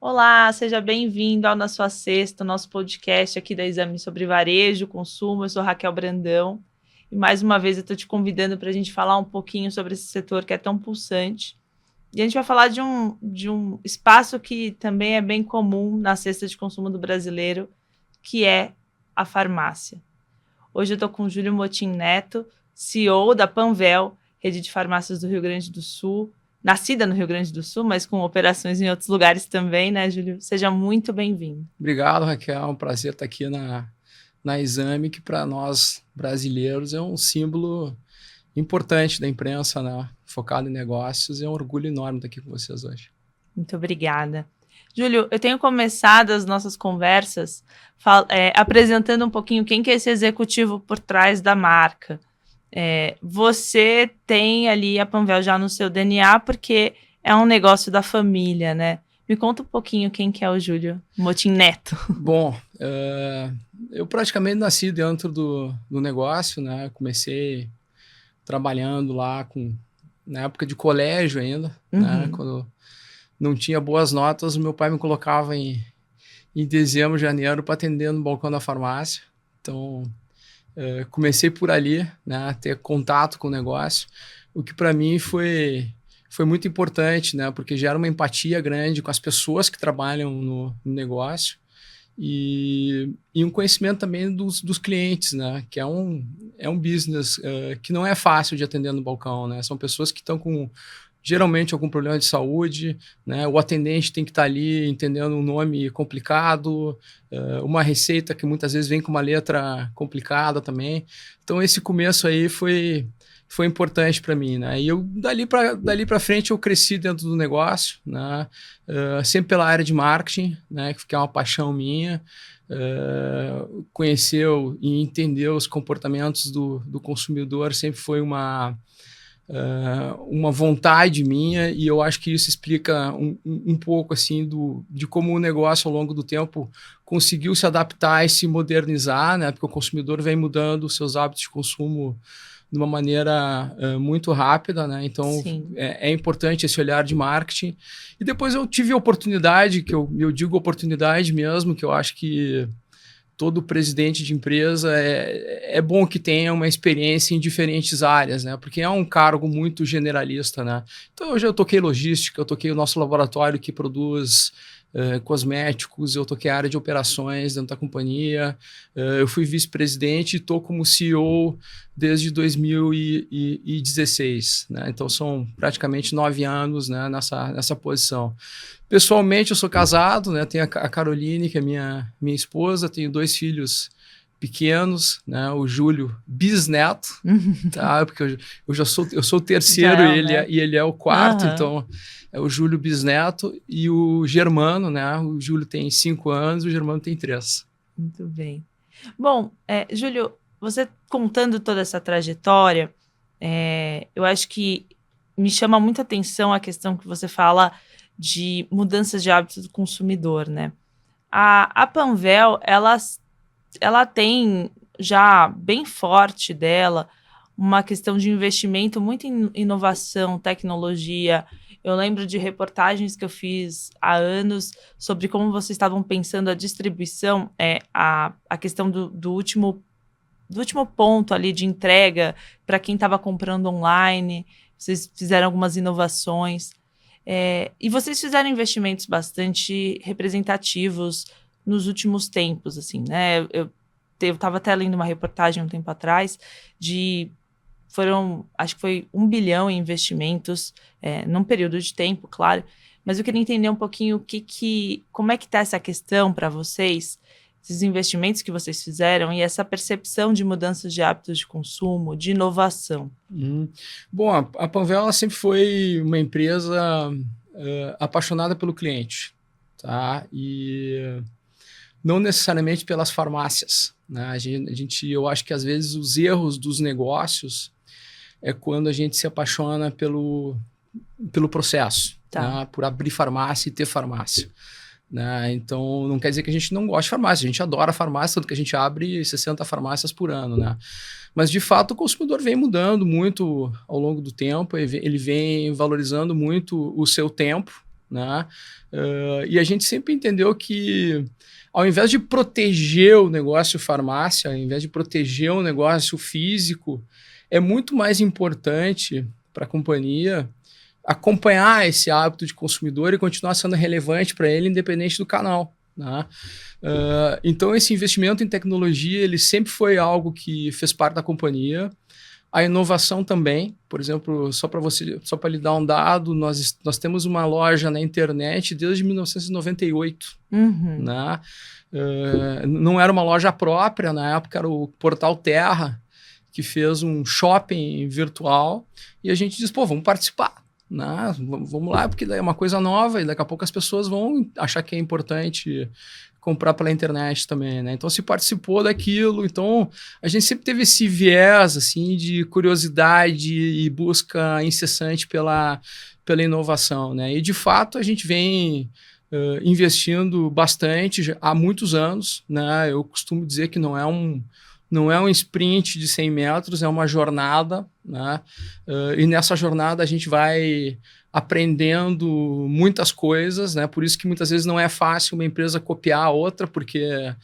Olá, seja bem-vindo ao Na Sua Sexta, nosso podcast aqui da Exame sobre Varejo, Consumo. Eu sou Raquel Brandão e mais uma vez eu estou te convidando para a gente falar um pouquinho sobre esse setor que é tão pulsante. E a gente vai falar de um espaço que também é bem comum na cesta de consumo do brasileiro, que é a farmácia. Hoje eu estou com o Júlio Motim Neto, CEO da Panvel, rede de farmácias do Rio Grande do Sul, nascida no Rio Grande do Sul, mas com operações em outros lugares também, né, Júlio? Seja muito bem-vindo. Obrigado, Raquel. É um prazer estar aqui na Exame, que para nós brasileiros é um símbolo importante da imprensa, né? Focado em negócios. É um orgulho enorme estar aqui com vocês hoje. Muito obrigada. Júlio, eu tenho começado as nossas conversas apresentando um pouquinho quem que é esse executivo por trás da marca. Você tem ali a Panvel já no seu DNA porque é um negócio da família, né? Me conta um pouquinho quem que é o Júlio Motim Neto. Bom, eu praticamente nasci dentro do negócio, né? Comecei trabalhando lá na época de colégio ainda, né? Quando não tinha boas notas, o meu pai me colocava em dezembro, janeiro para atender no balcão da farmácia. Então, comecei por ali, né, a ter contato com o negócio, o que para mim foi muito importante, né, porque gera uma empatia grande com as pessoas que trabalham no negócio e um conhecimento também dos clientes, né, que é um business que não é fácil de atender no balcão, né, são pessoas que estão com geralmente algum problema de saúde, né? O atendente tem que estar ali entendendo um nome complicado, uma receita que muitas vezes vem com uma letra complicada também. Então esse começo aí foi importante para mim, né? E eu dali para frente eu cresci dentro do negócio, né? Sempre pela área de marketing, né? Que é uma paixão minha. Conhecer e entender os comportamentos do consumidor sempre foi uma vontade minha, e eu acho que isso explica um pouco assim de como o negócio ao longo do tempo conseguiu se adaptar e se modernizar, né? Porque o consumidor vem mudando os seus hábitos de consumo de uma maneira muito rápida, né? Então é importante esse olhar de marketing. E depois eu tive a oportunidade, que eu digo oportunidade mesmo, que eu acho que todo presidente de empresa é bom que tenha uma experiência em diferentes áreas, né? Porque é um cargo muito generalista, né? Então, eu já toquei logística, eu toquei o nosso laboratório que produz cosméticos, eu toquei a área de operações dentro da companhia, eu fui vice-presidente e estou como CEO desde 2016, né? Então, são praticamente 9 anos, né, nessa posição. Pessoalmente, eu sou casado, né? Tenho a Caroline, que é minha esposa, tenho 2 filhos pequenos, né? O Júlio bisneto, tá? Porque eu sou o terceiro e ele é o quarto, então é o Júlio bisneto, e o Germano, né? O Júlio tem 5 anos, o Germano tem 3. Muito bem. Bom, Júlio, você contando toda essa trajetória, eu acho que me chama muita atenção a questão que você fala de mudanças de hábitos do consumidor, né? A Panvel, ela tem já bem forte dela uma questão de investimento muito em inovação, tecnologia. Eu lembro de reportagens que eu fiz há anos sobre como vocês estavam pensando a distribuição, a questão do último ponto ali de entrega para quem estava comprando online. Vocês fizeram algumas inovações. E vocês fizeram investimentos bastante representativos nos últimos tempos, assim, né? Eu estava até lendo uma reportagem um tempo atrás acho que foi 1 bilhão em investimentos num período de tempo, claro, mas eu queria entender um pouquinho como é que está essa questão para vocês, esses investimentos que vocês fizeram e essa percepção de mudanças de hábitos de consumo, de inovação. Bom, a Panvel ela sempre foi uma empresa apaixonada pelo cliente, tá? E não necessariamente pelas farmácias, né? Eu acho que às vezes os erros dos negócios é quando a gente se apaixona pelo processo, tá, né? Por abrir farmácia e ter farmácia. né? Então, não quer dizer que a gente não goste de farmácia, a gente adora farmácia, tanto que a gente abre 60 farmácias por ano, né? Mas, de fato, o consumidor vem mudando muito ao longo do tempo, ele vem valorizando muito o seu tempo, né? E a gente sempre entendeu que, ao invés de proteger o negócio farmácia, ao invés de proteger o negócio físico, é muito mais importante para a companhia acompanhar esse hábito de consumidor e continuar sendo relevante para ele, independente do canal, né? Então, esse investimento em tecnologia, ele sempre foi algo que fez parte da companhia. A inovação também, por exemplo, só para lhe dar um dado, nós temos uma loja na internet desde 1998, né? Não era uma loja própria, na época era o Portal Terra, que fez um shopping virtual, e a gente disse, pô, vamos participar, né? Vamos lá, porque daí é uma coisa nova e daqui a pouco as pessoas vão achar que é importante comprar pela internet também, né? Então se participou daquilo, então a gente sempre teve esse viés assim de curiosidade e busca incessante pela inovação, né? E de fato a gente vem investindo bastante há muitos anos, né? Eu costumo dizer que não é um sprint de 100 metros, é uma jornada, né? E nessa jornada a gente vai aprendendo muitas coisas, né? Por isso que muitas vezes não é fácil uma empresa copiar a outra, porque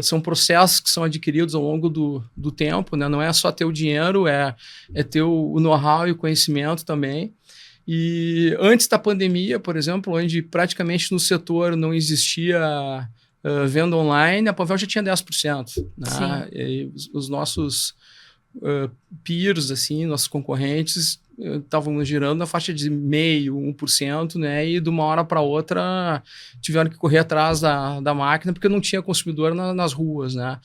são processos que são adquiridos ao longo do tempo, né? Não é só ter o dinheiro, é ter o know-how e o conhecimento também. E antes da pandemia, por exemplo, onde praticamente no setor não existia venda online, a Panvel já tinha 10%. Né? E os nossos peers, assim, nossos concorrentes, estavam girando na faixa de 0,5%, 1%, né? E de uma hora para outra tiveram que correr atrás da máquina porque não tinha consumidor nas ruas, né?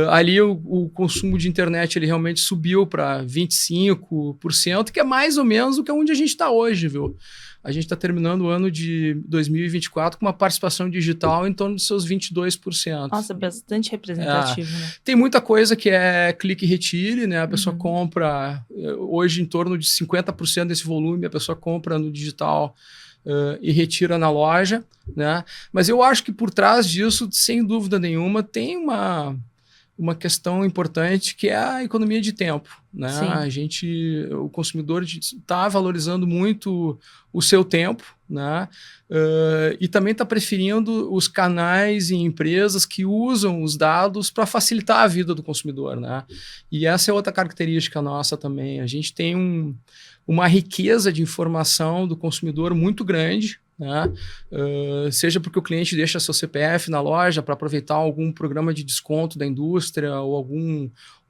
Ali o consumo de internet ele realmente subiu para 25%, que é mais ou menos o que é onde a gente está hoje, viu? A gente está terminando o ano de 2024 com uma participação digital em torno dos seus 22%. Nossa, bastante representativo, né? Tem muita coisa que é clique e retire, né? A pessoa compra, hoje em torno de 50% desse volume, a pessoa compra no digital e retira na loja, né? Mas eu acho que por trás disso, sem dúvida nenhuma, tem uma questão importante que é a economia de tempo, né? O consumidor está valorizando muito o seu tempo, né? E também está preferindo os canais e empresas que usam os dados para facilitar a vida do consumidor, né? E essa é outra característica nossa também. A gente tem uma riqueza de informação do consumidor muito grande, né? Seja porque o cliente deixa seu CPF na loja para aproveitar algum programa de desconto da indústria ou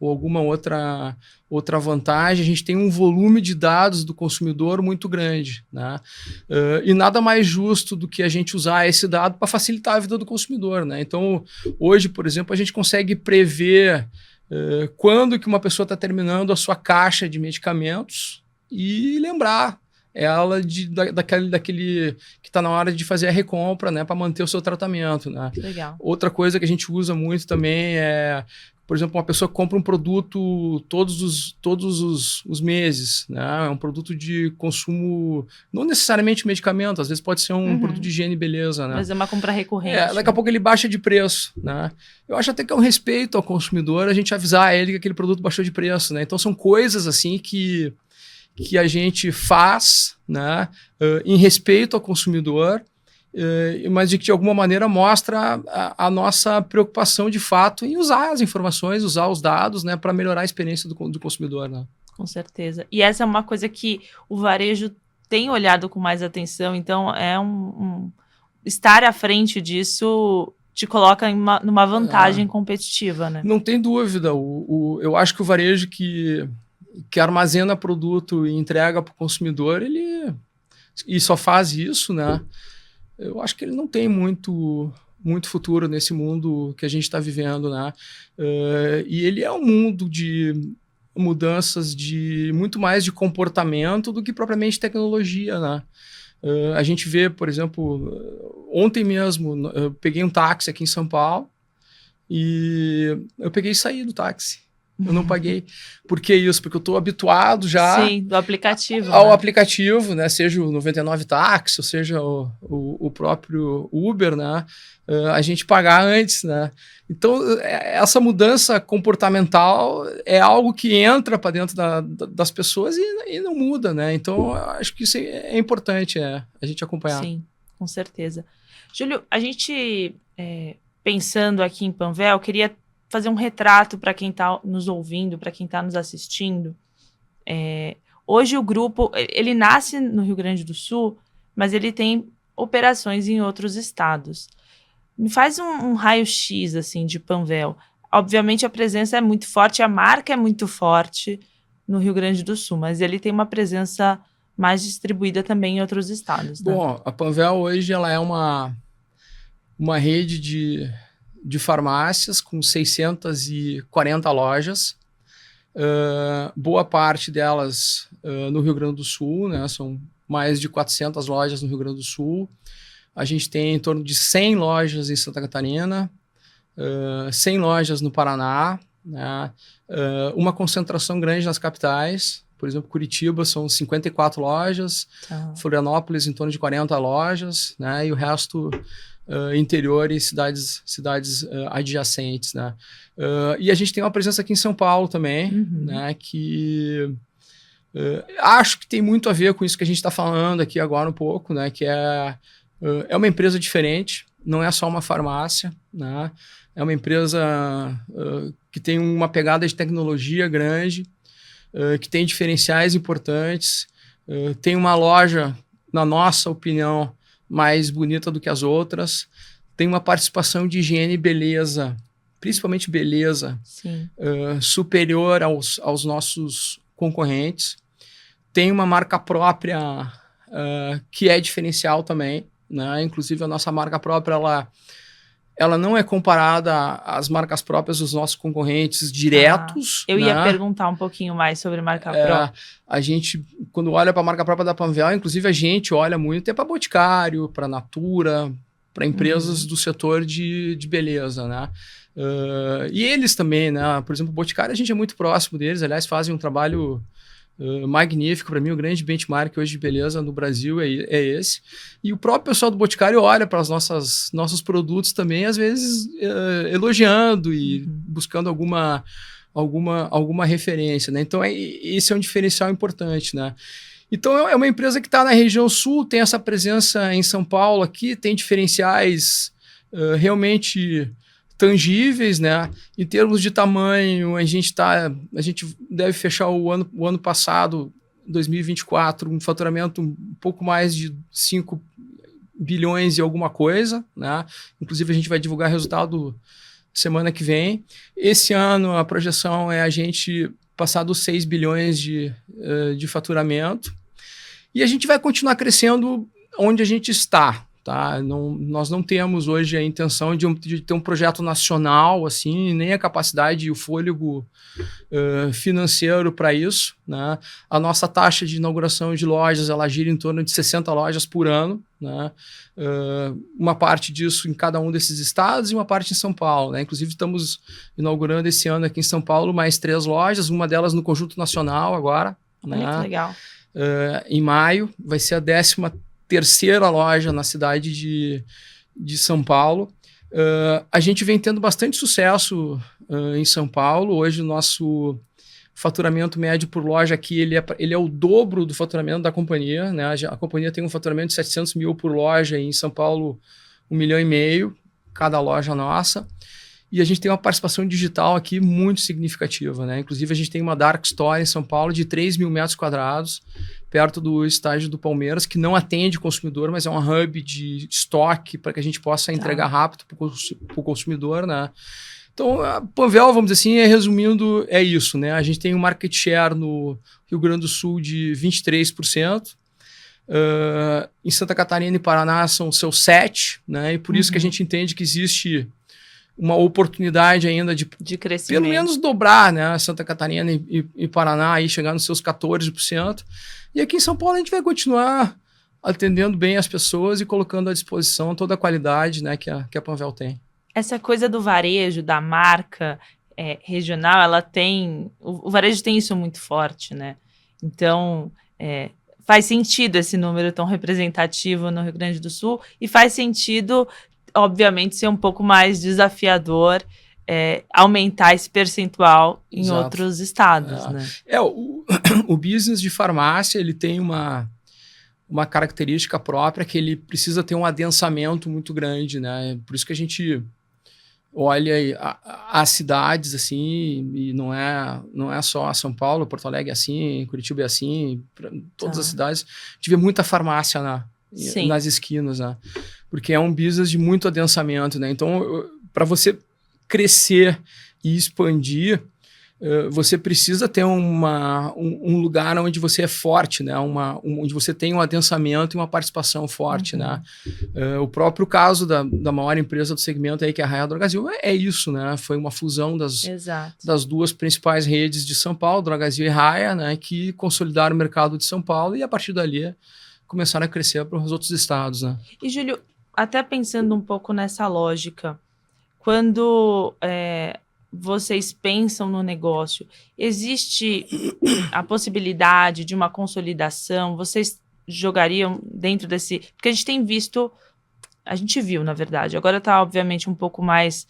alguma outra vantagem, a gente tem um volume de dados do consumidor muito grande, né? E nada mais justo do que a gente usar esse dado para facilitar a vida do consumidor, né? Então, hoje, por exemplo, a gente consegue prever quando que uma pessoa está terminando a sua caixa de medicamentos e lembrar ela daquele que está na hora de fazer a recompra, né, para manter o seu tratamento, né? Legal. Outra coisa que a gente usa muito também é, por exemplo, uma pessoa compra um produto todos os meses, né? É um produto de consumo, não necessariamente medicamento, às vezes pode ser um produto de higiene e beleza, né? Mas é uma compra recorrente. Daqui a pouco ele baixa de preço, né? Eu acho até que é um respeito ao consumidor a gente avisar ele que aquele produto baixou de preço, né? Então são coisas assim que a gente faz, né, em respeito ao consumidor, mas de que de alguma maneira mostra a nossa preocupação de fato em usar as informações, usar os dados, né, para melhorar a experiência do consumidor, né? Com certeza. E essa é uma coisa que o varejo tem olhado com mais atenção, então é estar à frente disso te coloca numa vantagem competitiva, né? Não tem dúvida. Eu acho que o varejo que armazena produto e entrega para o consumidor, e só faz isso, né? Eu acho que ele não tem muito futuro nesse mundo que a gente está vivendo, né? E ele é um mundo de mudanças muito mais de comportamento do que propriamente tecnologia, né? A gente vê, por exemplo, ontem mesmo eu peguei um táxi aqui em São Paulo e eu peguei e saí do táxi. Eu não paguei. Por que isso? Porque eu estou habituado já Sim, do aplicativo, ao né? aplicativo, né? Seja o 99 Táxi, ou seja o próprio Uber, né? A gente pagar antes, né? Então, essa mudança comportamental é algo que entra para dentro das pessoas e não muda, né? Então, eu acho que isso é importante, a gente acompanhar. Sim, com certeza. Júlio, a gente, pensando aqui em Panvel, queria fazer um retrato para quem está nos ouvindo, para quem está nos assistindo. Hoje o grupo, ele nasce no Rio Grande do Sul, mas ele tem operações em outros estados. Me faz um raio-x assim, de Panvel. Obviamente a presença é muito forte, a marca é muito forte no Rio Grande do Sul, mas ele tem uma presença mais distribuída também em outros estados, né? Bom, a Panvel hoje ela é uma rede de farmácias com 640 lojas. Boa parte delas no Rio Grande do Sul, né? São mais de 400 lojas no Rio Grande do Sul. A gente tem em torno de 100 lojas em Santa Catarina, 100 lojas no Paraná, né? Uma concentração grande nas capitais. Por exemplo, Curitiba são 54 lojas, Florianópolis em torno de 40 lojas, né? E o resto interior e cidades adjacentes, né? E a gente tem uma presença aqui em São Paulo também, né? Que acho que tem muito a ver com isso que a gente está falando aqui agora um pouco, né? Que é uma empresa diferente, não é só uma farmácia, né? É uma empresa que tem uma pegada de tecnologia grande, que tem diferenciais importantes, tem uma loja, na nossa opinião, mais bonita do que as outras, tem uma participação de higiene e beleza, principalmente beleza, superior aos nossos concorrentes, tem uma marca própria que é diferencial também, né? Inclusive a nossa marca própria, ela não é comparada às marcas próprias dos nossos concorrentes diretos. Eu ia perguntar um pouquinho mais sobre marca própria. A gente, quando olha para a marca própria da Panvel, inclusive a gente olha muito para Boticário, para Natura, para empresas do setor de beleza, né? E eles também, né? Por exemplo, o Boticário, a gente é muito próximo deles, aliás, fazem um trabalho magnífico. Para mim, o grande benchmark hoje de beleza no Brasil é esse. E o próprio pessoal do Boticário olha para os nossos produtos também, às vezes elogiando e buscando alguma referência, né? Então, esse é um diferencial importante, né? Então, é uma empresa que está na região sul, tem essa presença em São Paulo aqui, tem diferenciais realmente tangíveis, né? Em termos de tamanho, a gente deve fechar o ano passado, 2024, um faturamento um pouco mais de 5 bilhões e alguma coisa, né? Inclusive a gente vai divulgar resultado semana que vem. Esse ano a projeção é a gente passar dos 6 bilhões de faturamento, e a gente vai continuar crescendo onde a gente está. Tá? Nós não temos hoje a intenção de ter um projeto nacional, assim, nem a capacidade e o fôlego financeiro para isso, né? A nossa taxa de inauguração de lojas, ela gira em torno de 60 lojas por ano, né? Uma parte disso em cada um desses estados e uma parte em São Paulo, né? Inclusive estamos inaugurando esse ano aqui em São Paulo mais 3 lojas, uma delas no Conjunto Nacional agora. Olha, né? Que legal. Em maio vai ser a 13ª loja na cidade de São Paulo. A gente vem tendo bastante sucesso em São Paulo. Hoje o nosso faturamento médio por loja aqui ele é o dobro do faturamento da companhia, né? A companhia tem um faturamento de 700 mil por loja, e em São Paulo 1,5 milhão cada loja nossa. E a gente tem uma participação digital aqui muito significativa, né? Inclusive a gente tem uma Dark Store em São Paulo de 3 mil metros quadrados, perto do estádio do Palmeiras, que não atende consumidor, mas é um hub de estoque para que a gente possa entregar rápido para o consumidor, né? Então, a Panvel, vamos dizer assim, resumindo, é isso, né? A gente tem um market share no Rio Grande do Sul de 23%. Em Santa Catarina e Paraná são seus 7%, né? E por isso que a gente entende que existe uma oportunidade ainda de crescimento, pelo menos dobrar, né? Santa Catarina e Paraná, aí chegar nos seus 14%. E aqui em São Paulo a gente vai continuar atendendo bem as pessoas e colocando à disposição toda a qualidade, né, que a Panvel tem. Essa coisa do varejo, da marca, regional, ela tem... O varejo tem isso muito forte, né? Então, faz sentido esse número tão representativo no Rio Grande do Sul e faz sentido, obviamente, ser um pouco mais desafiador, aumentar esse percentual em outros estados, né? O business de farmácia, ele tem uma característica própria que ele precisa ter um adensamento muito grande, né? Por isso que a gente olha as cidades assim, e não é só São Paulo, Porto Alegre é assim, Curitiba é assim, todas as cidades, a gente vê muita farmácia nas esquinas, né? Porque é um business de muito adensamento, né? Então, para você crescer e expandir, você precisa ter um lugar onde você é forte, né? Onde você tem um adensamento e uma participação forte, né? O próprio caso da maior empresa do segmento aí, que é a Raia Drogasil, é isso, né? Foi uma fusão das duas principais redes de São Paulo, Drogasil e Raia, né? Que consolidaram o mercado de São Paulo e, a partir dali, começaram a crescer para os outros estados, né? E, Júlio, até pensando um pouco nessa lógica, quando vocês pensam no negócio, existe a possibilidade de uma consolidação? Vocês jogariam dentro desse... Porque a gente viu, na verdade, agora está obviamente um pouco mais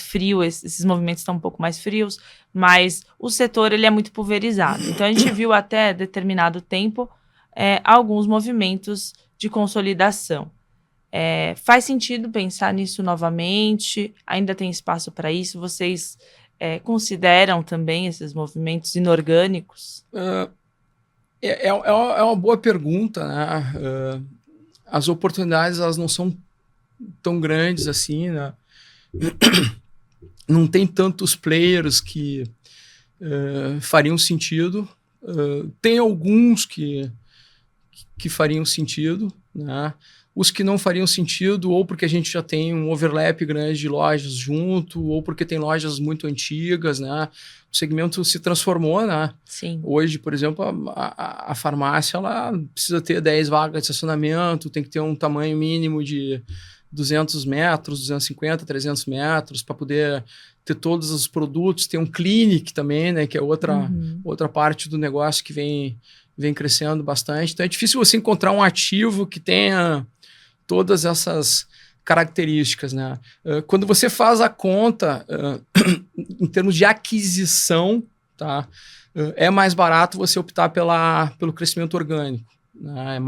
frio, esses movimentos estão um pouco mais frios, mas o setor ele é muito pulverizado. Então a gente viu até determinado tempo alguns movimentos de consolidação. Faz sentido pensar nisso novamente? Ainda tem espaço para isso? Vocês consideram também esses movimentos inorgânicos? É uma boa pergunta, né? As oportunidades, elas não são tão grandes assim, né? Não tem tantos players que fariam sentido. Tem alguns que fariam sentido, né? Os que não fariam sentido, ou porque a gente já tem um overlap grande de lojas junto, ou porque tem lojas muito antigas, né? O segmento se transformou, né? Sim. Hoje, por exemplo, a farmácia, ela precisa ter 10 vagas de estacionamento, tem que ter um tamanho mínimo de 200 metros, 250, 300 metros, para poder ter todos os produtos. Tem um clinic também, né? Que é outra parte do negócio que vem crescendo bastante. Então é difícil você encontrar um ativo que tenha todas essas características, né? Quando você faz a conta em termos de aquisição, tá? É mais barato você optar pelo crescimento orgânico, né?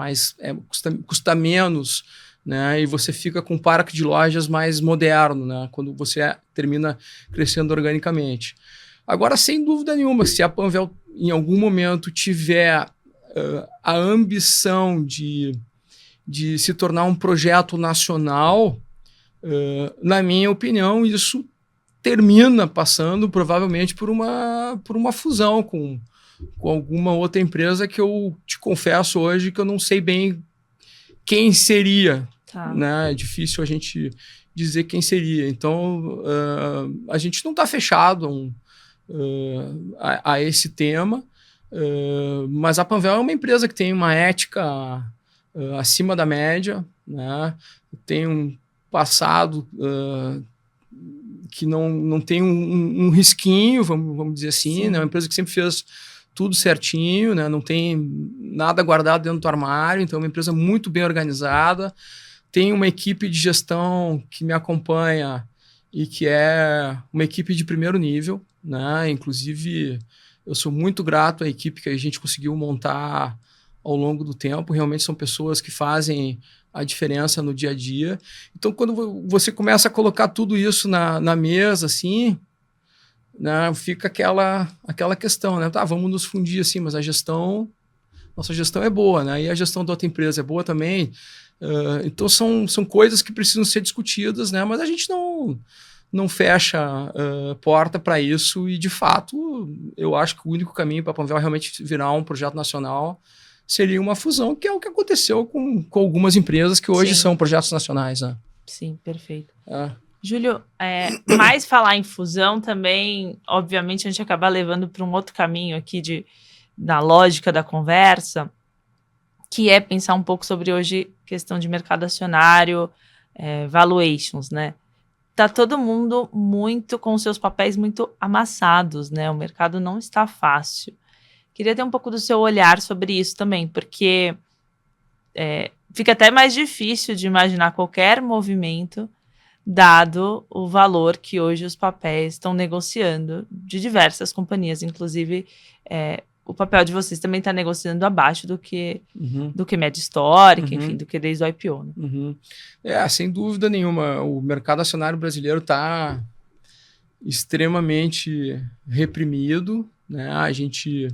Custa menos, né? E você fica com um parque de lojas mais moderno, né? Quando você termina crescendo organicamente. Agora, sem dúvida nenhuma, se a Panvel em algum momento tiver a ambição de se tornar um projeto nacional, na minha opinião, isso termina passando provavelmente por uma fusão com alguma outra empresa que eu te confesso hoje que eu não sei bem quem seria. Tá. Né? É difícil a gente dizer quem seria. Então, a gente não está fechado a esse tema, mas a Panvel é uma empresa que tem uma ética acima da média, né? Tem um passado que não tem um risquinho, vamos dizer assim, né? Uma empresa que sempre fez tudo certinho, né? Não tem nada guardado dentro do armário, então é uma empresa muito bem organizada. Tem uma equipe de gestão que me acompanha e que é uma equipe de primeiro nível, né? Inclusive, eu sou muito grato à equipe que a gente conseguiu montar ao longo do tempo. Realmente são pessoas que fazem a diferença no dia a dia. Então, quando você começa a colocar tudo isso na mesa, assim, né, fica aquela questão, né? Tá, vamos nos fundir assim, mas nossa gestão é boa, né? E a gestão da outra empresa é boa também. Então, são coisas que precisam ser discutidas, né? Mas a gente não fecha porta para isso e, de fato, eu acho que o único caminho para a Panvel realmente virar um projeto nacional seria uma fusão, que é o que aconteceu com algumas empresas que hoje são projetos nacionais. Né? Sim, perfeito. Júlio, mais falar em fusão também, obviamente, a gente acaba levando para um outro caminho aqui da lógica da conversa, que é pensar um pouco sobre hoje questão de mercado acionário, valuations, né? tá todo mundo muito com seus papéis muito amassados, né? O mercado não está fácil. Queria ter um pouco do seu olhar sobre isso também, porque fica até mais difícil de imaginar qualquer movimento, dado o valor que hoje os papéis estão negociando de diversas companhias, inclusive o papel de vocês também está negociando abaixo do que média histórica, enfim, do que desde o IPO. Né? Sem dúvida nenhuma, o mercado acionário brasileiro está extremamente reprimido, né? A gente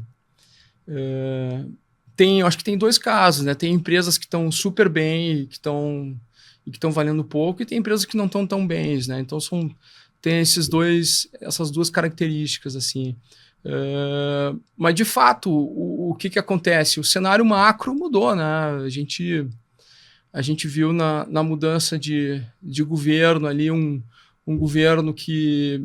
acho que tem dois casos, né? Tem empresas que estão super bem e que estão valendo pouco, e tem empresas que não estão tão bem, né? Então tem essas duas características, assim. Mas de fato, o que acontece? O cenário macro mudou, né? A gente viu na mudança de governo ali um governo que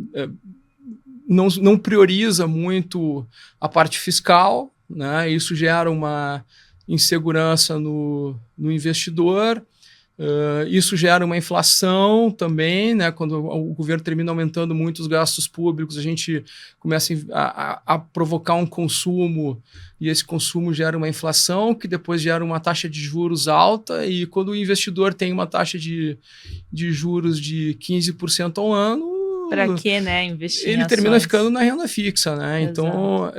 não prioriza muito a parte fiscal, né? Isso gera uma insegurança no investidor. Isso gera uma inflação também, né? Quando o governo termina aumentando muito os gastos públicos, a gente começa a provocar um consumo, e esse consumo gera uma inflação, que depois gera uma taxa de juros alta, e quando o investidor tem uma taxa de juros de 15% ao ano, para que, né, investir ele em termina ações? ficando na renda fixa, né? Exato. Então,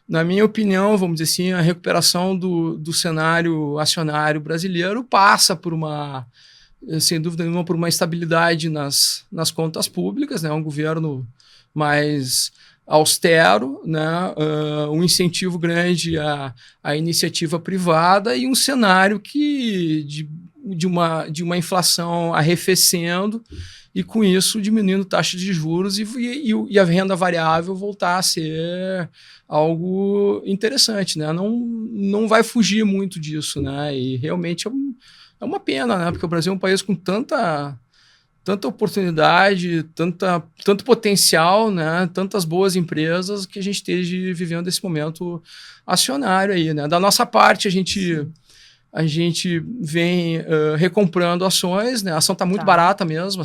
na minha opinião, vamos dizer assim, a recuperação do cenário acionário brasileiro passa sem dúvida nenhuma, por uma estabilidade nas contas públicas, né? Um governo mais austero, né? Um incentivo grande à iniciativa privada e um cenário de uma inflação arrefecendo, e com isso diminuindo taxa de juros e a renda variável voltar a ser algo interessante, né? Não vai fugir muito disso, né? E realmente é uma pena, né? Porque o Brasil é um país com tanta oportunidade, tanto potencial, né? Tantas boas empresas, que a gente esteja vivendo esse momento acionário aí, né? Da nossa parte, a gente vem recomprando ações, né? A ação está muito barata mesmo.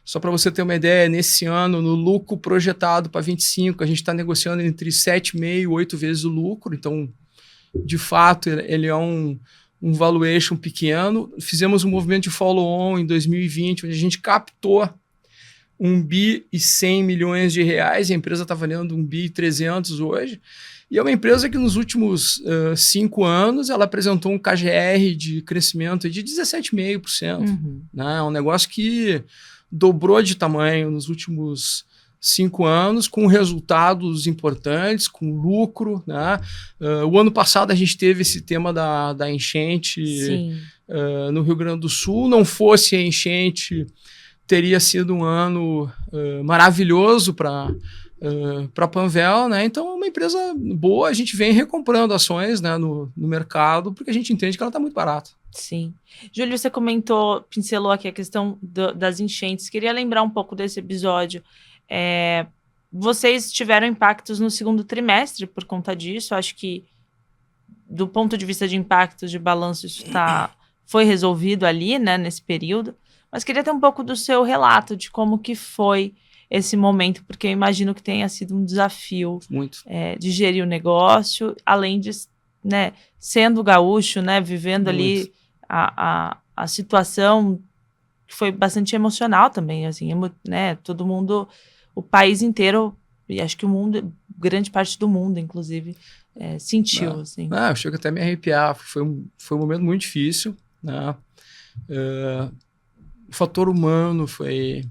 Só para você ter uma ideia, nesse ano, no lucro projetado para 25, a gente está negociando entre 7,5 e 8 vezes o lucro. Então, de fato, ele é um valuation pequeno. Fizemos um movimento de follow-on em 2020, onde a gente captou 1,1 bilhões de reais. A empresa está valendo 1,3 bilhão hoje. E é uma empresa que nos últimos 5 anos ela apresentou um KGR de crescimento de 17,5%. Né? É um negócio que dobrou de tamanho nos últimos 5 anos, com resultados importantes, com lucro. Né? O ano passado a gente teve esse tema da enchente no Rio Grande do Sul. Não fosse a enchente, teria sido um ano maravilhoso para a Panvel, né? Então é uma empresa boa, a gente vem recomprando ações, né, no mercado, porque a gente entende que ela está muito barata. Sim. Júlio, você pincelou aqui a questão das enchentes. Queria lembrar um pouco desse episódio. Vocês tiveram impactos no segundo trimestre por conta disso. Acho que, do ponto de vista de impactos de balanço, isso foi resolvido ali, né, nesse período. Mas queria ter um pouco do seu relato de como que foi esse momento, porque eu imagino que tenha sido um desafio de gerir o negócio, além de, né, sendo gaúcho, né, vivendo ali a situação, que foi bastante emocional também, assim, né, todo mundo, o país inteiro, e acho que o mundo, grande parte do mundo, inclusive, sentiu. Assim. Eu chego até a me arrepiar, foi um momento muito difícil, né? O fator humano foi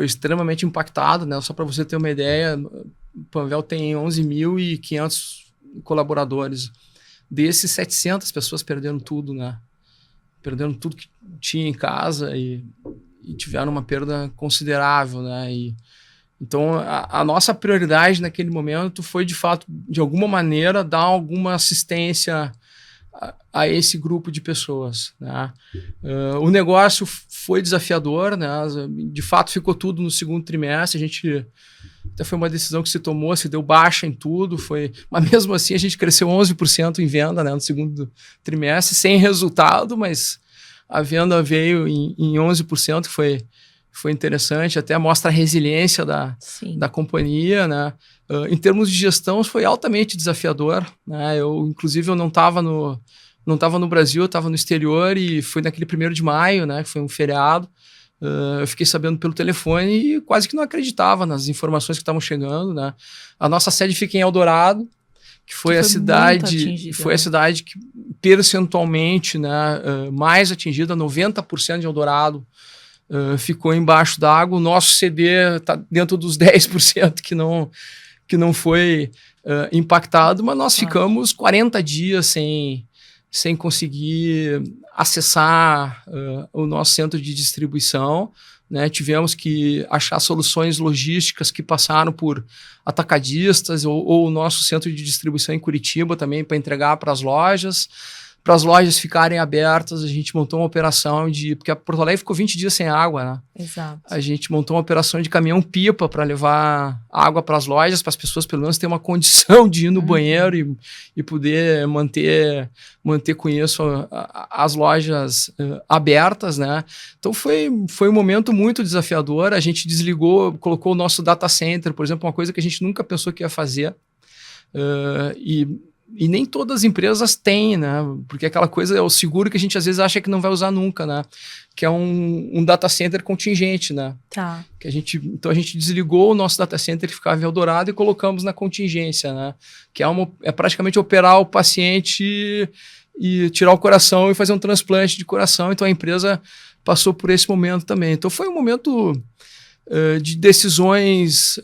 extremamente impactado, né? Só para você ter uma ideia, o Panvel tem 11.500 colaboradores. Desses, 700 pessoas perderam tudo, né? Perderam tudo que tinha em casa e tiveram uma perda considerável, né? Então, a nossa prioridade naquele momento foi, de fato, de alguma maneira, dar alguma assistência a esse grupo de pessoas, né? O negócio foi desafiador, né? De fato ficou tudo no segundo trimestre. A gente até foi uma decisão que se tomou, se deu baixa em tudo, mas mesmo assim a gente cresceu 11% em venda, né, no segundo trimestre, sem resultado, mas a venda veio em 11%, que foi interessante, até mostra a resiliência da companhia, né? Em termos de gestão, foi altamente desafiador, né? Inclusive, eu não estava no Brasil, eu estava no exterior e foi naquele 1º de maio, né? Que foi um feriado. Eu fiquei sabendo pelo telefone e quase que não acreditava nas informações que estavam chegando, né? A nossa sede fica em Eldorado, que foi a cidade que percentualmente, né, mais atingida, 90% de Eldorado ficou embaixo d'água. O nosso CD está dentro dos 10% que não foi impactado, mas nós ficamos 40 dias sem conseguir acessar o nosso centro de distribuição, né? Tivemos que achar soluções logísticas que passaram por atacadistas ou o nosso centro de distribuição em Curitiba também para entregar para as lojas. Para as lojas ficarem abertas, a gente montou uma operação porque a Porto Alegre ficou 20 dias sem água, né? Exato. A gente montou uma operação de caminhão-pipa para levar água para as lojas, para as pessoas pelo menos terem uma condição de ir no banheiro e poder manter com isso as lojas abertas, né? Então foi um momento muito desafiador. A gente desligou, colocou o nosso data center, por exemplo, uma coisa que a gente nunca pensou que ia fazer. E nem todas as empresas têm, né? Porque aquela coisa é o seguro que a gente às vezes acha que não vai usar nunca, né? Que é um data center contingente, né? Tá. Então a gente desligou o nosso data center que ficava em Eldorado e colocamos na contingência, né? Que é praticamente operar o paciente e tirar o coração e fazer um transplante de coração. Então a empresa passou por esse momento também. Então foi um momento de decisões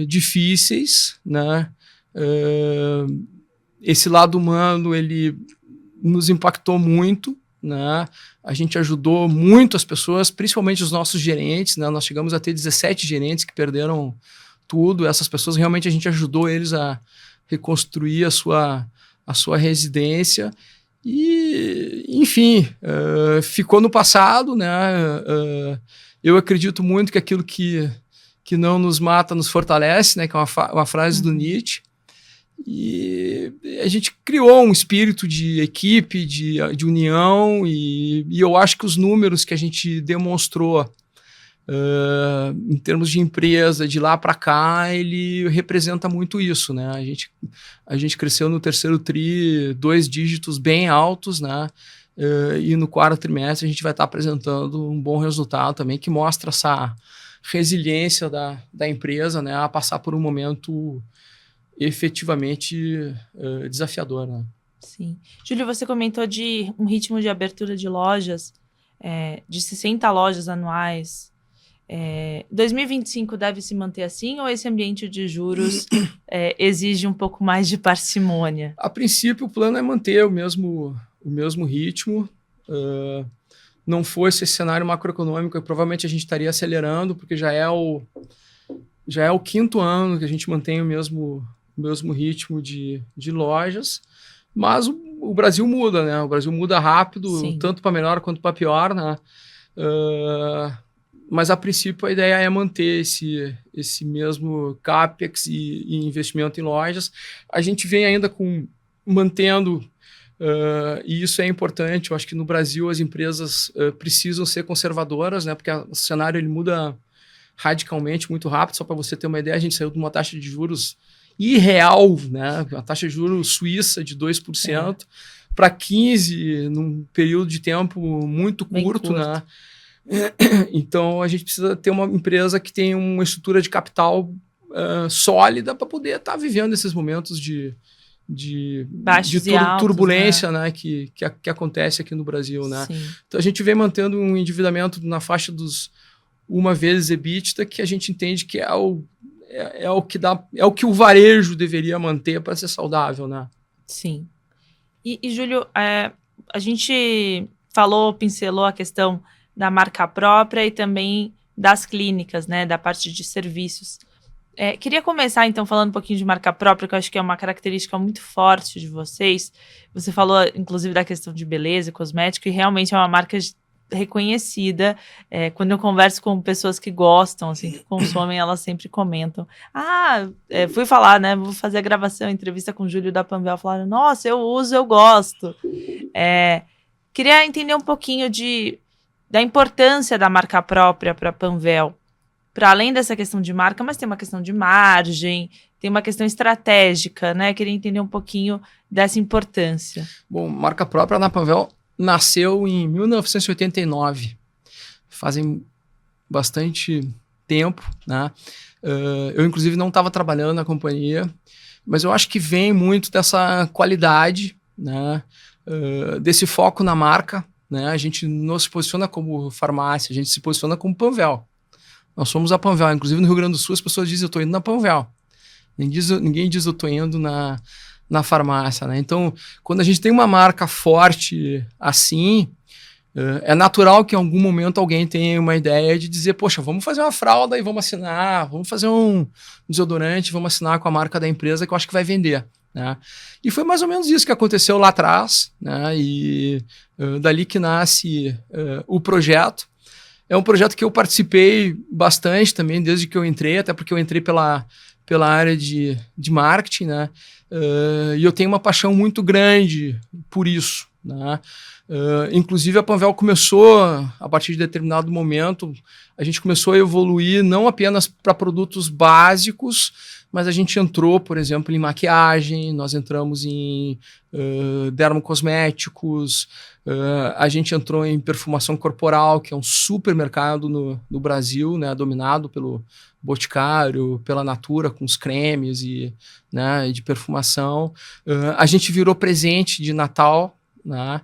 difíceis, né? Esse lado humano, ele nos impactou muito, né? A gente ajudou muito as pessoas, principalmente os nossos gerentes, né? Nós chegamos a ter 17 gerentes que perderam tudo. Essas pessoas, realmente, a gente ajudou eles a reconstruir a sua residência. E, enfim, ficou no passado, né? Eu acredito muito que aquilo que não nos mata nos fortalece, né? Que é uma frase do Nietzsche. E a gente criou um espírito de equipe, de união, e eu acho que os números que a gente demonstrou em termos de empresa, de lá para cá, ele representa muito isso, né? A gente cresceu no terceiro tri 2 dígitos bem altos, né? E no 4º trimestre a gente vai estar apresentando um bom resultado também, que mostra essa resiliência da empresa, né? A passar por um momento efetivamente desafiador, né? Sim. Júlio, você comentou de um ritmo de abertura de lojas, de 60 lojas anuais. 2025 deve se manter assim, ou esse ambiente de juros exige um pouco mais de parcimônia? A princípio, o plano é manter o mesmo ritmo. Não fosse esse cenário macroeconômico, provavelmente a gente estaria acelerando, porque já é o 5º ano que a gente mantém o mesmo ritmo de lojas, mas o Brasil muda, né? O Brasil muda rápido, Sim. Tanto para melhor quanto para pior, né? Mas a princípio a ideia é manter esse mesmo CAPEX e investimento em lojas. A gente vem ainda mantendo, e isso é importante, eu acho que no Brasil as empresas precisam ser conservadoras, né? Porque o cenário ele muda radicalmente, muito rápido. Só para você ter uma ideia, a gente saiu de uma taxa de juros irreal, né? A taxa de juros suíça de 2% para 15% num período de tempo muito curto, né? Então a gente precisa ter uma empresa que tenha uma estrutura de capital sólida para poder estar vivendo esses momentos de turbulência, altos, né? Que acontece aqui no Brasil, né? Então a gente vem mantendo um endividamento na faixa dos 1 vez EBITDA, que a gente entende que é o que o varejo deveria manter para ser saudável, né? Sim. E Júlio, a gente pincelou a questão da marca própria e também das clínicas, né? Da parte de serviços. Queria começar, então, falando um pouquinho de marca própria, que eu acho que é uma característica muito forte de vocês. Você falou, inclusive, da questão de beleza e cosmético, e realmente é uma marca reconhecida. Quando eu converso com pessoas que gostam, assim, que consomem, elas sempre comentam. Fui falar, né? Vou fazer a gravação, a entrevista com o Júlio da Panvel. Falaram, nossa, eu uso, eu gosto. Queria entender um pouquinho da importância da marca própria para a Panvel, para além dessa questão de marca, mas tem uma questão de margem, tem uma questão estratégica, né? Queria entender um pouquinho dessa importância. Bom, marca própria na Panvel nasceu em 1989. Fazem bastante tempo, né? Eu, inclusive, não estava trabalhando na companhia, mas eu acho que vem muito dessa qualidade, né? Desse foco na marca, né? A gente não se posiciona como farmácia, a gente se posiciona como Panvel. Nós somos a Panvel. Inclusive, no Rio Grande do Sul, as pessoas dizem eu estou indo na Panvel. Ninguém diz eu estou indo na farmácia, né? Então, quando a gente tem uma marca forte assim, é natural que em algum momento alguém tenha uma ideia de dizer, poxa, vamos fazer uma fralda e vamos assinar, vamos fazer um desodorante, vamos assinar com a marca da empresa que eu acho que vai vender, né? E foi mais ou menos isso que aconteceu lá atrás, né? E dali que nasce o projeto. É um projeto que eu participei bastante também desde que eu entrei, até porque eu entrei pela área de marketing, né? E eu tenho uma paixão muito grande por isso, né? Inclusive a Panvel começou, a partir de determinado momento, a gente começou a evoluir não apenas para produtos básicos, mas a gente entrou, por exemplo, em maquiagem, nós entramos em dermocosméticos, a gente entrou em perfumação corporal, que é um super mercado no Brasil, né, dominado pelo Boticário, pela Natura, com os cremes né, de perfumação. A gente virou presente de Natal, né?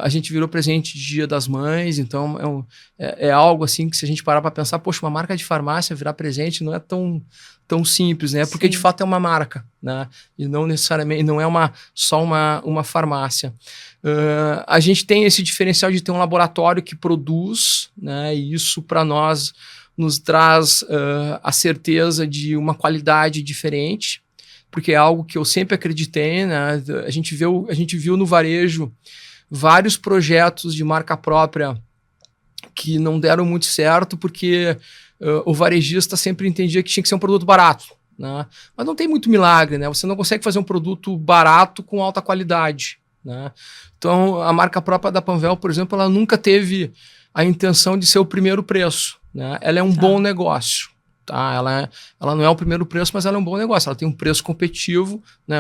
A gente virou presente de Dia das Mães, então é algo assim que se a gente parar para pensar, poxa, uma marca de farmácia virar presente não é tão simples, né? Porque de fato é uma marca, né? E não necessariamente, não é só uma farmácia. A gente tem esse diferencial de ter um laboratório que produz, né? E isso para nós nos traz a certeza de uma qualidade diferente, porque é algo que eu sempre acreditei, né? A gente viu no varejo vários projetos de marca própria que não deram muito certo, porque o varejista sempre entendia que tinha que ser um produto barato, né? Mas não tem muito milagre, né? Você não consegue fazer um produto barato com alta qualidade, né? Então, a marca própria da Panvel, por exemplo, ela nunca teve a intenção de ser o primeiro preço, né? Ela é um bom negócio. Tá? Ela não é o primeiro preço, mas ela é um bom negócio. Ela tem um preço competitivo, né?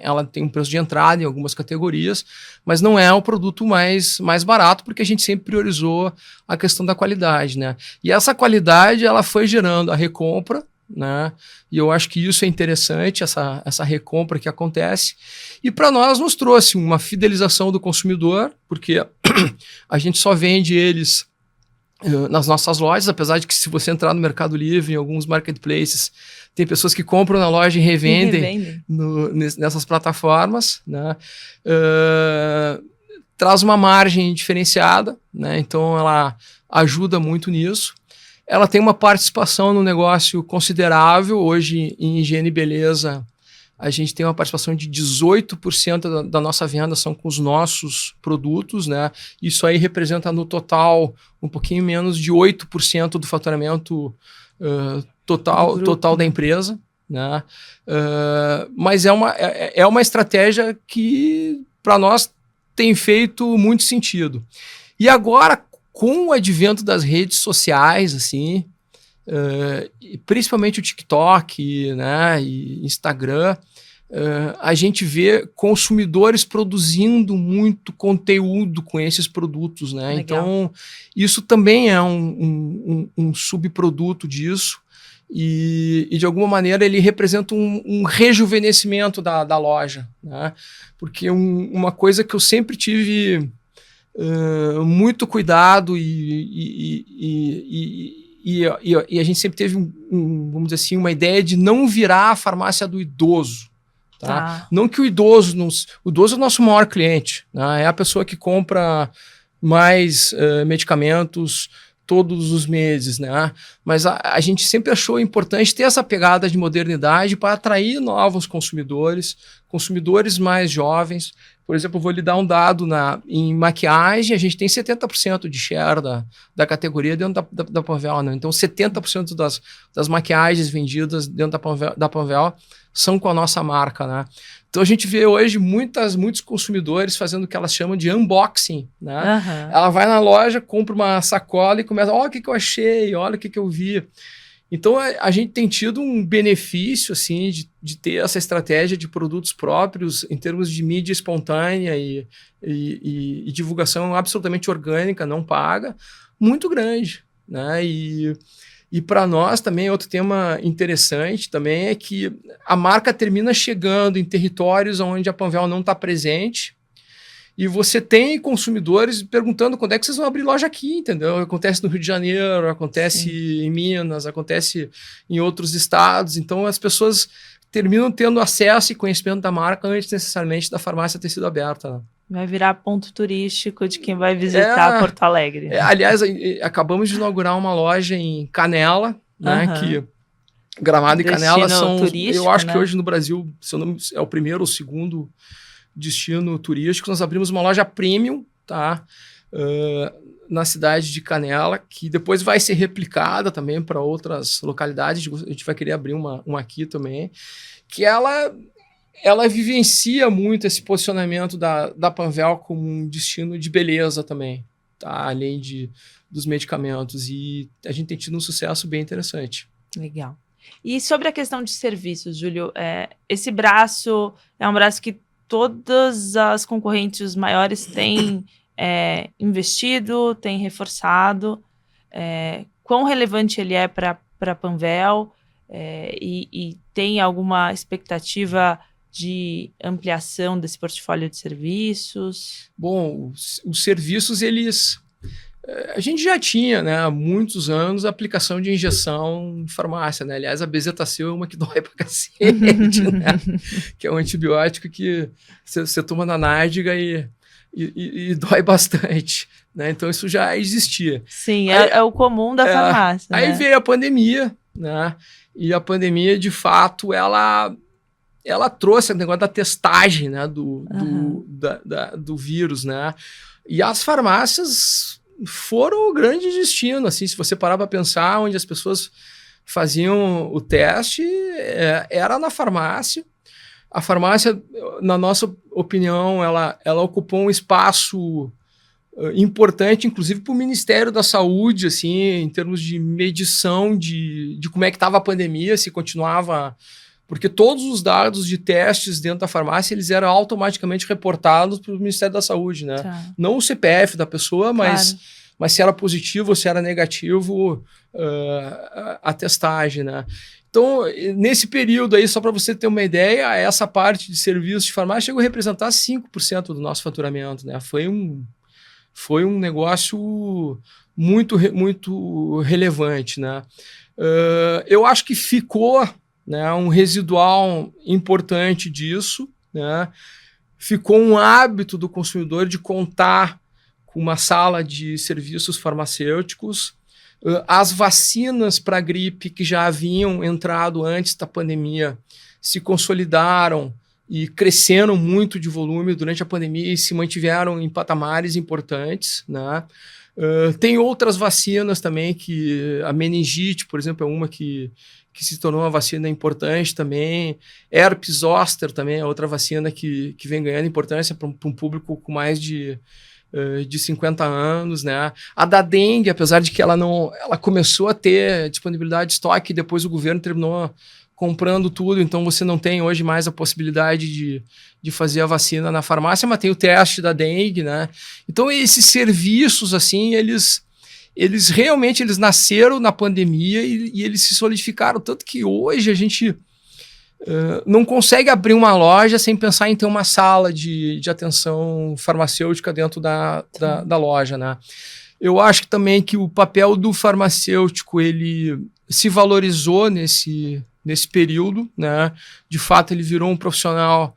Ela tem um preço de entrada em algumas categorias, mas não é o produto mais barato, porque a gente sempre priorizou a questão da qualidade, né? E essa qualidade ela foi gerando a recompra, né? E eu acho que isso é interessante, essa recompra que acontece. E para nós nos trouxe uma fidelização do consumidor, porque a gente só vende eles nas nossas lojas, apesar de que se você entrar no Mercado Livre, em alguns marketplaces, tem pessoas que compram na loja e revendem. Nessas plataformas, né? Traz uma margem diferenciada, né? Então ela ajuda muito nisso. Ela tem uma participação no negócio considerável. Hoje, em higiene e beleza, a gente tem uma participação de 18% da nossa venda são com os nossos produtos, né? Isso aí representa no total um pouquinho menos de 8% do faturamento total da empresa, né? Mas é uma estratégia que para nós tem feito muito sentido. E agora, com o advento das redes sociais, assim, principalmente o TikTok, né, e Instagram, a gente vê consumidores produzindo muito conteúdo com esses produtos, né? Então, isso também é um subproduto disso e, de alguma maneira, ele representa um rejuvenescimento da loja, né? Porque uma coisa que eu sempre tive muito cuidado e a gente sempre teve, vamos dizer assim, uma ideia de não virar a farmácia do idoso. Tá? Não que o idoso é o nosso maior cliente, né? É a pessoa que compra mais medicamentos todos os meses, né? Mas a gente sempre achou importante ter essa pegada de modernidade para atrair novos consumidores mais jovens. Por exemplo, eu vou lhe dar um dado em maquiagem, a gente tem 70% de share da categoria dentro da Panvel, né? Então 70% das maquiagens vendidas dentro da Panvel são com a nossa marca, né? Então a gente vê hoje muitos consumidores fazendo o que elas chamam de unboxing, né? Aham. Ela vai na loja, compra uma sacola e começa, olha o que eu achei, olha o que eu vi. Então a gente tem tido um benefício assim, de ter essa estratégia de produtos próprios em termos de mídia espontânea e divulgação absolutamente orgânica, não paga, muito grande, né? E para nós também, outro tema interessante também é que a marca termina chegando em territórios onde a Panvel não está presente e você tem consumidores perguntando quando é que vocês vão abrir loja aqui, entendeu? Acontece no Rio de Janeiro, acontece em Minas, acontece em outros estados. Então as pessoas terminam tendo acesso e conhecimento da marca antes necessariamente da farmácia ter sido aberta, né? Vai virar ponto turístico de quem vai visitar Porto Alegre. Aliás, acabamos de inaugurar uma loja em Canela, né? Que Gramado e Canela são, eu acho que hoje no Brasil, se eu não, é o primeiro ou segundo destino turístico. Nós abrimos uma loja premium, tá? Na cidade de Canela, que depois vai ser replicada também para outras localidades. A gente vai querer abrir uma aqui também, que ela vivencia muito esse posicionamento da Panvel como um destino de beleza também, tá? Além dos medicamentos. E a gente tem tido um sucesso bem interessante. Legal. E sobre a questão de serviços, Júlio, esse braço é um braço que todas as concorrentes maiores têm investido, têm reforçado. Quão relevante ele é para a Panvel e tem alguma expectativa de ampliação desse portfólio de serviços? Bom, os serviços, a gente já tinha, né, há muitos anos, a aplicação de injeção em farmácia, né? Aliás, a bezetacil é uma que dói pra cacete, né? Que é um antibiótico que você toma na nádega e dói bastante, né? Então isso já existia. Sim, é o comum da farmácia. Aí né? veio a pandemia, né? E a pandemia, de fato, ela trouxe o negócio da testagem, né, do vírus, né? E as farmácias foram o grande destino, assim, se você parar para pensar, onde as pessoas faziam o teste, era na farmácia. A farmácia, na nossa opinião, ela ocupou um espaço importante, inclusive para o Ministério da Saúde, assim, em termos de medição de como é que estava a pandemia, se continuava... Porque todos os dados de testes dentro da farmácia, eles eram automaticamente reportados para o Ministério da Saúde, né? Tá. Não o CPF da pessoa, mas se era positivo ou se era negativo a testagem, né? Então, nesse período aí, só para você ter uma ideia, essa parte de serviços de farmácia chegou a representar 5% do nosso faturamento, né? Foi um negócio muito relevante, né? Eu acho que ficou... né, um residual importante disso, né? Ficou um hábito do consumidor de contar com uma sala de serviços farmacêuticos. As vacinas para gripe que já haviam entrado antes da pandemia se consolidaram e cresceram muito de volume durante a pandemia e se mantiveram em patamares importantes, né? Tem outras vacinas também, que a meningite, por exemplo, é uma que se tornou uma vacina importante também. Herpes zoster também é outra vacina que vem ganhando importância para um público com mais de 50 anos, né? A da dengue, apesar de que ela começou a ter disponibilidade de estoque, depois o governo terminou comprando tudo, então você não tem hoje mais a possibilidade de fazer a vacina na farmácia, mas tem o teste da dengue, né? Então esses serviços, assim, eles realmente nasceram na pandemia e eles se solidificaram, tanto que hoje a gente não consegue abrir uma loja sem pensar em ter uma sala de atenção farmacêutica dentro da loja, né? Eu acho que também que o papel do farmacêutico, ele se valorizou nesse período, né? De fato, ele virou um profissional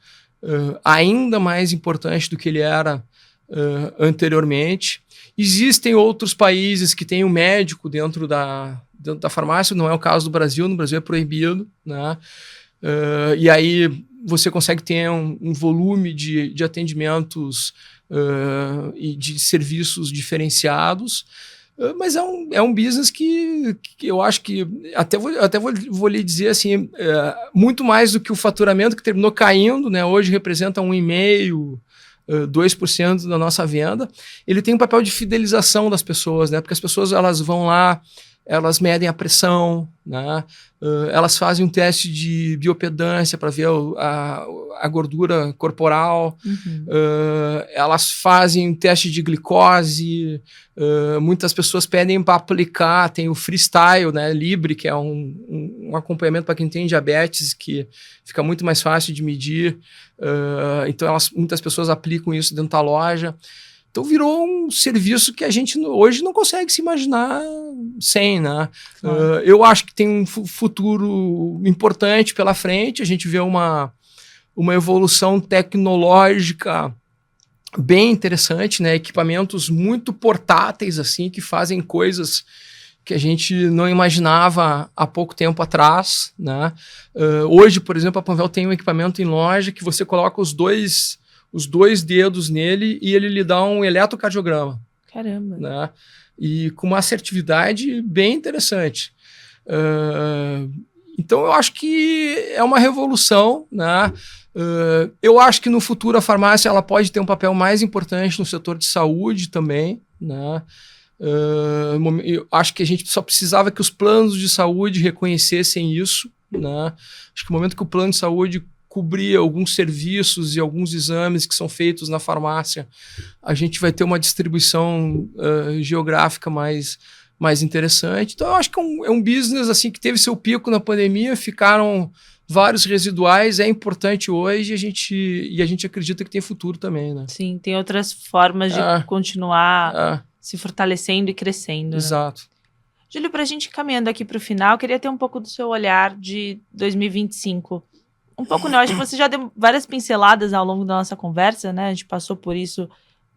ainda mais importante do que ele era anteriormente. Existem outros países que têm um médico dentro da farmácia, não é o caso do Brasil, no Brasil é proibido, né? E aí você consegue ter um volume de atendimentos e de serviços diferenciados. Mas é um business que eu acho que, até vou lhe dizer assim, muito mais do que o faturamento que terminou caindo, né? Hoje representa 1,5%, 2% da nossa venda. Ele tem um papel de fidelização das pessoas, né? Porque as pessoas elas vão lá, elas medem a pressão, né? Elas fazem um teste de biopedância para ver a gordura corporal, elas fazem um teste de glicose, muitas pessoas pedem para aplicar, tem o Freestyle, né, Libre, que é um acompanhamento para quem tem diabetes, que fica muito mais fácil de medir, então muitas pessoas aplicam isso dentro da loja. Então virou um serviço que a gente hoje não consegue se imaginar sem, né? Claro. Eu acho que tem um futuro importante pela frente. A gente vê uma evolução tecnológica bem interessante, né? Equipamentos muito portáteis, assim, que fazem coisas que a gente não imaginava há pouco tempo atrás, né? Hoje, por exemplo, a Panvel tem um equipamento em loja que você coloca os dois dedos nele e ele lhe dá um eletrocardiograma. Caramba! Né? E com uma assertividade bem interessante. Então, eu acho que é uma revolução. Né? Eu acho que no futuro a farmácia ela pode ter um papel mais importante no setor de saúde também. Né? Eu acho que a gente só precisava que os planos de saúde reconhecessem isso. Né? Acho que no momento que o plano de saúde cobrir alguns serviços e alguns exames que são feitos na farmácia, a gente vai ter uma distribuição geográfica mais interessante. Então, eu acho que é um business assim, que teve seu pico na pandemia, ficaram vários residuais, é importante hoje e a gente acredita que tem futuro também. Né? Sim, tem outras formas de continuar se fortalecendo e crescendo. Exato. Né? Júlio, para a gente caminhando aqui para o final, eu queria ter um pouco do seu olhar de 2025. Um pouco, não, acho que você já deu várias pinceladas ao longo da nossa conversa, né? A gente passou por isso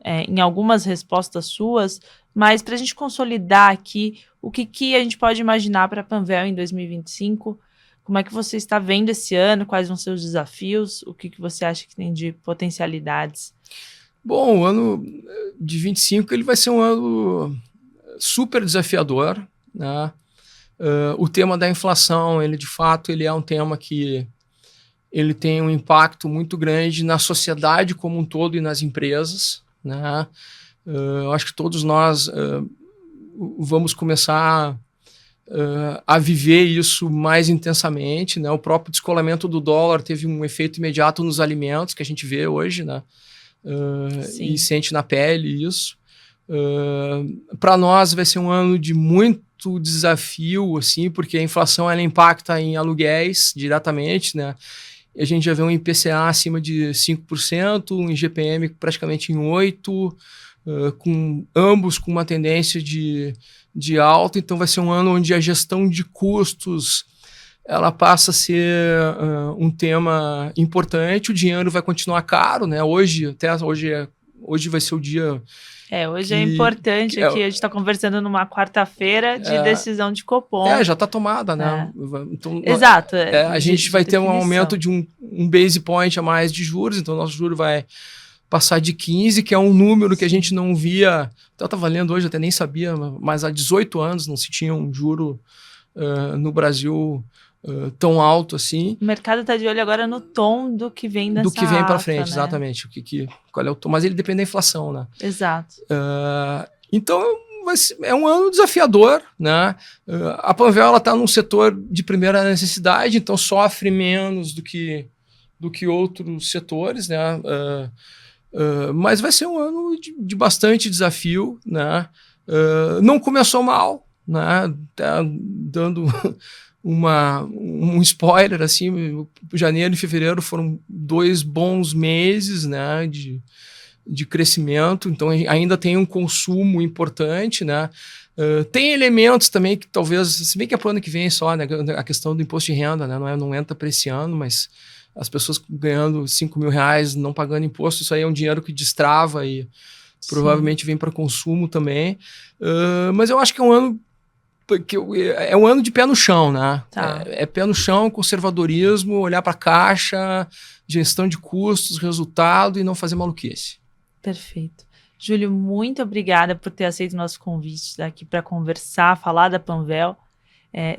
em algumas respostas suas, mas para a gente consolidar aqui, o que a gente pode imaginar para a Panvel em 2025? Como é que você está vendo esse ano? Quais vão ser os desafios? O que você acha que tem de potencialidades? Bom, o ano de 25 ele vai ser um ano super desafiador, né? O tema da inflação, ele de fato ele é um tema que ele tem um impacto muito grande na sociedade como um todo e nas empresas. Né? Eu acho que todos nós vamos começar a viver isso mais intensamente. Né? O próprio descolamento do dólar teve um efeito imediato nos alimentos que a gente vê hoje, né? E sente na pele isso. Para nós vai ser um ano de muito desafio, assim, porque a inflação ela impacta em aluguéis diretamente, né? A gente já vê um IPCA acima de 5%, um IGPM praticamente em 8%, com ambos com uma tendência de alta. Então vai ser um ano onde a gestão de custos ela passa a ser um tema importante. O dinheiro vai continuar caro, né? Hoje vai ser o dia... Hoje é importante que a gente está conversando numa quarta-feira de decisão de Copom. Já está tomada, né? Então, exato. A gente vai ter um aumento de um base point a mais de juros, então o nosso juro vai passar de 15, que é um número que a gente não via... Eu estava lendo hoje, até nem sabia, mas há 18 anos não se tinha um juro no Brasil tão alto assim. O mercado está de olho agora no tom do que vem dessa do que vem para frente, né? Exatamente. Qual é o tom? Mas ele depende da inflação, né? Exato. Então, é um ano desafiador, né? A Panvel está num setor de primeira necessidade, então sofre menos do que outros setores, né? Mas vai ser um ano de bastante desafio, né? Não começou mal, né? Tá dando um spoiler, assim, janeiro e fevereiro foram 2 bons meses, né, de crescimento, então ainda tem um consumo importante, né? Tem elementos também que talvez, se bem que é para o ano que vem só, né, a questão do imposto de renda, né, não entra para esse ano, mas as pessoas ganhando R$5.000 não pagando imposto, isso aí é um dinheiro que destrava e provavelmente vem para consumo também, mas eu acho que é um ano de pé no chão, né? Tá. É pé no chão, conservadorismo, olhar para a caixa, gestão de custos, resultado e não fazer maluquice. Perfeito. Júlio, muito obrigada por ter aceito o nosso convite aqui para conversar, falar da Panvel.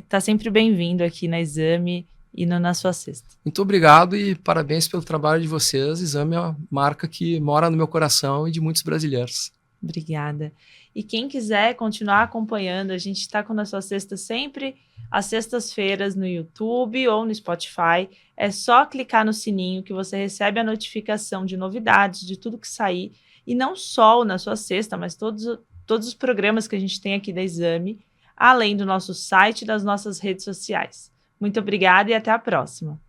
Tá sempre bem-vindo aqui na Exame e Na Sua Sexta. Muito obrigado e parabéns pelo trabalho de vocês. Exame é uma marca que mora no meu coração e de muitos brasileiros. Obrigada. E quem quiser continuar acompanhando, a gente está com Na Sua Sexta sempre às sextas-feiras no YouTube ou no Spotify. É só clicar no sininho que você recebe a notificação de novidades, de tudo que sair. E não só o Na Sua Sexta, mas todos os programas que a gente tem aqui da Exame, além do nosso site e das nossas redes sociais. Muito obrigada e até a próxima.